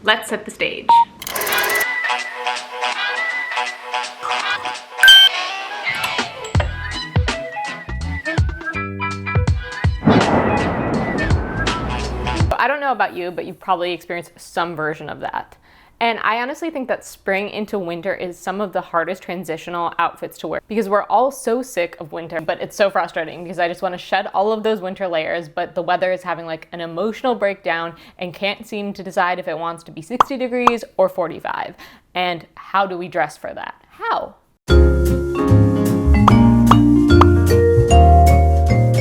let's set the stage. I don't know about you, but you've probably experienced some version of that. And I honestly think that spring into winter is some of the hardest transitional outfits to wear because we're all so sick of winter, but it's so frustrating because I just want to shed all of those winter layers, but the weather is having like an emotional breakdown and can't seem to decide if it wants to be 60 degrees or 45. And how do we dress for that? How?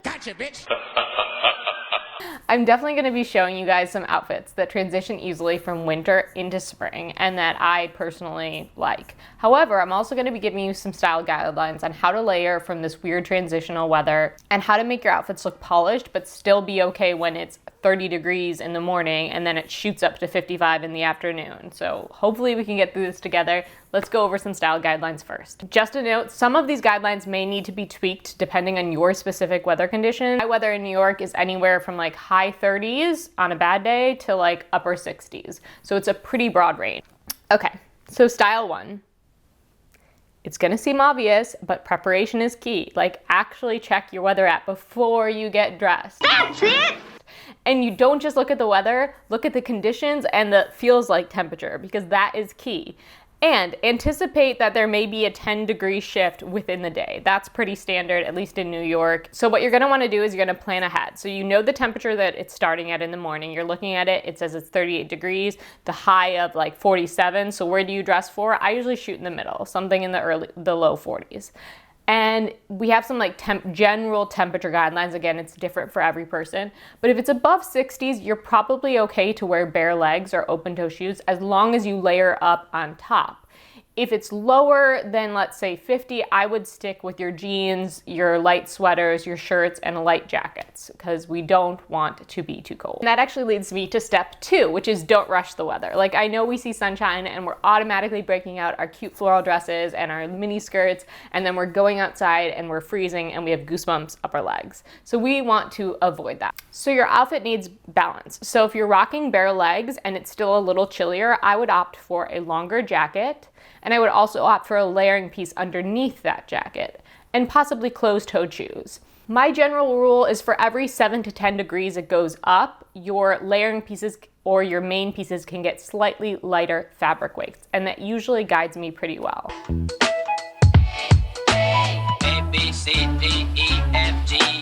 Gotcha, bitch. I'm definitely going to be showing you guys some outfits that transition easily from winter into spring and that I personally like. However, I'm also going to be giving you some style guidelines on how to layer from this weird transitional weather and how to make your outfits look polished but still be okay when it's 30 degrees in the morning and then it shoots up to 55 in the afternoon. So hopefully we can get through this together. Let's go over some style guidelines first. Just a note, some of these guidelines may need to be tweaked depending on your specific weather condition. My weather in New York is anywhere from like high 30s on a bad day to like upper 60s. So it's a pretty broad range. Okay, so style one. It's gonna seem obvious, but preparation is key. Like actually check your weather app before you get dressed. That's it! And you don't just look at the weather, look at the conditions and the feels like temperature because that is key. And anticipate that there may be a 10-degree shift within the day. That's pretty standard, at least in New York. So what you're gonna wanna do is you're gonna plan ahead. So you know the temperature that it's starting at in the morning. You're looking at it, it says it's 38 degrees, the high of like 47. So where do you dress for? I usually shoot in the middle, something in the low 40s. And we have some like general temperature guidelines. Again, it's different for every person. But if it's above 60s, you're probably okay to wear bare legs or open toe shoes as long as you layer up on top. If it's lower than, let's say 50, I would stick with your jeans, your light sweaters, your shirts, and light jackets because we don't want to be too cold. And that actually leads me to step 2, which is don't rush the weather. Like I know we see sunshine and we're automatically breaking out our cute floral dresses and our mini skirts, and then we're going outside and we're freezing and we have goosebumps up our legs. So we want to avoid that. So your outfit needs balance. So if you're rocking bare legs and it's still a little chillier, I would opt for a longer jacket. And I would also opt for a layering piece underneath that jacket and possibly closed-toed shoes. My general rule is for every 7 to 10 degrees it goes up, your layering pieces or your main pieces can get slightly lighter fabric weights, and that usually guides me pretty well. A, B, C, D, E, F, G.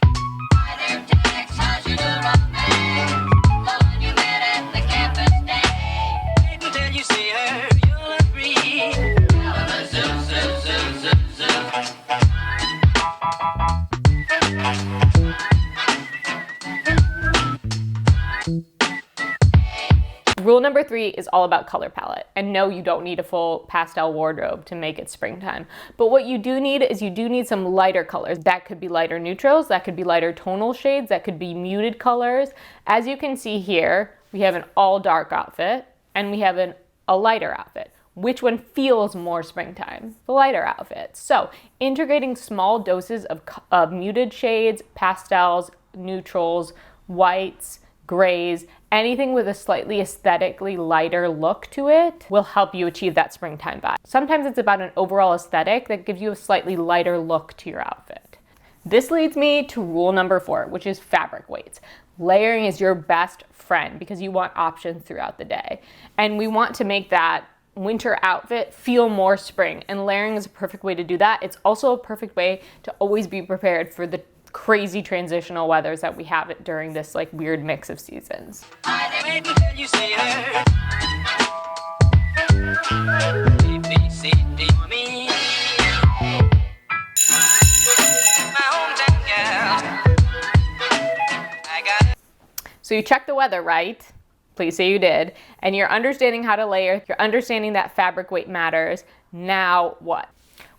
Rule number 3 is all about color palette. And no, you don't need a full pastel wardrobe to make it springtime. But what you do need is you do need some lighter colors. That could be lighter neutrals, that could be lighter tonal shades, that could be muted colors. As you can see here, we have an all dark outfit and we have a lighter outfit. Which one feels more springtime? The lighter outfit. So integrating small doses of muted shades, pastels, neutrals, whites, grays, anything with a slightly aesthetically lighter look to it will help you achieve that springtime vibe. Sometimes it's about an overall aesthetic that gives you a slightly lighter look to your outfit. This leads me to rule number 4, which is fabric weights. Layering is your best friend because you want options throughout the day. And we want to make that winter outfit feel more spring, and layering is a perfect way to do that. It's also a perfect way to always be prepared for the crazy transitional weathers that we have it during this like weird mix of seasons. So you checked the weather, right? Please say you did. And you're understanding how to layer, you're understanding that fabric weight matters. Now what?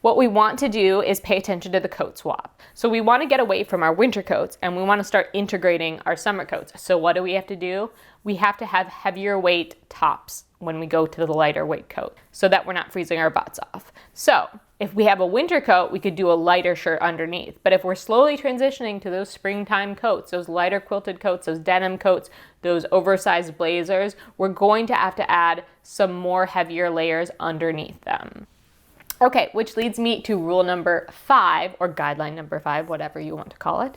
What we want to do is pay attention to the coat swap. So we want to get away from our winter coats and we want to start integrating our summer coats. So what do we have to do? We have to have heavier weight tops when we go to the lighter weight coat so that we're not freezing our butts off. So If we have a winter coat, we could do a lighter shirt underneath. But if we're slowly transitioning to those springtime coats, those lighter quilted coats, those denim coats, those oversized blazers, we're going to have to add some more heavier layers underneath them. Okay, which leads me to rule number 5, or guideline number 5, whatever you want to call it.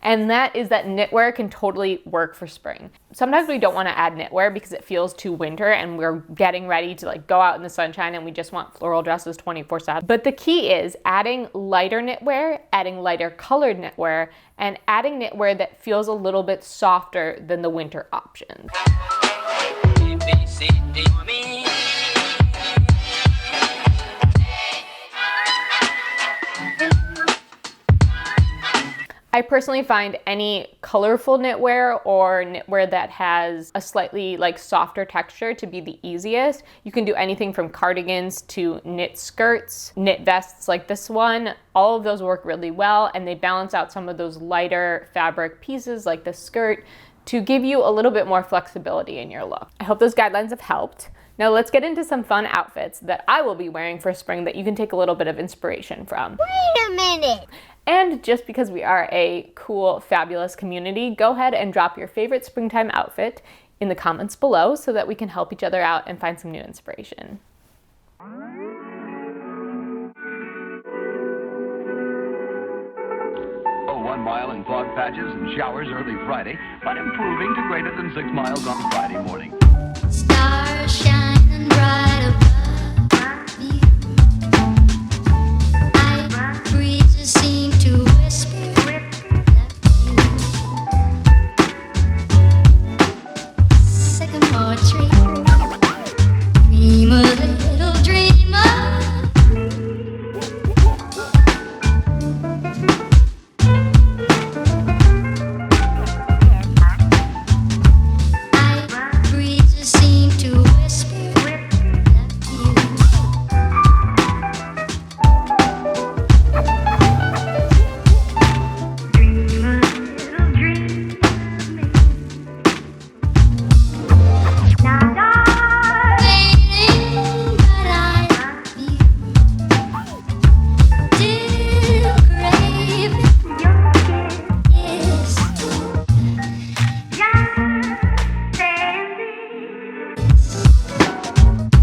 And that is that knitwear can totally work for spring. Sometimes we don't want to add knitwear because it feels too winter and we're getting ready to like go out in the sunshine and we just want floral dresses 24/7. But the key is adding lighter knitwear, adding lighter colored knitwear, and adding knitwear that feels a little bit softer than the winter options. I personally find any colorful knitwear or knitwear that has a slightly like softer texture to be the easiest. You can do anything from cardigans to knit skirts, knit vests like this one. All of those work really well, and they balance out some of those lighter fabric pieces like the skirt to give you a little bit more flexibility in your look. I hope those guidelines have helped. Now let's get into some fun outfits that I will be wearing for spring that you can take a little bit of inspiration from. Wait a minute! And just because we are a cool, fabulous community, go ahead and drop your favorite springtime outfit in the comments below so that we can help each other out and find some new inspiration. Oh, 1 mile in fog patches and showers early Friday, but improving to greater than 6 miles on Friday morning. Stars shining bright above you. Night breezes seem to whisper Sycamore tree. Dream a little dreamer. Night breezes seem to whisper Dream a little dream of me. Waiting, but I love you. Still craving your kiss.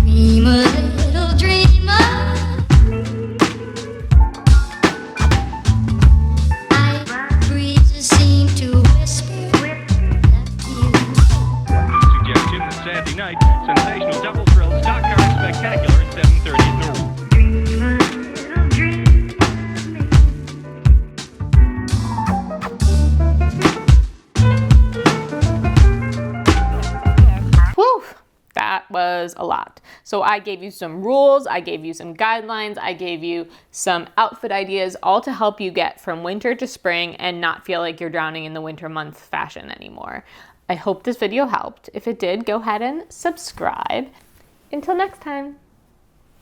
Dream a little dream of me. Night breezes seem to whisper Suggestion that Saturday night, sensational double thrill stock car spectacular at 7:30 at noon. Dream a little dream of me. Whew, that was a lot. So I gave you some rules, I gave you some guidelines, I gave you some outfit ideas, all to help you get from winter to spring and not feel like you're drowning in the winter month fashion anymore. I hope this video helped. If it did, go ahead and subscribe. Until next time.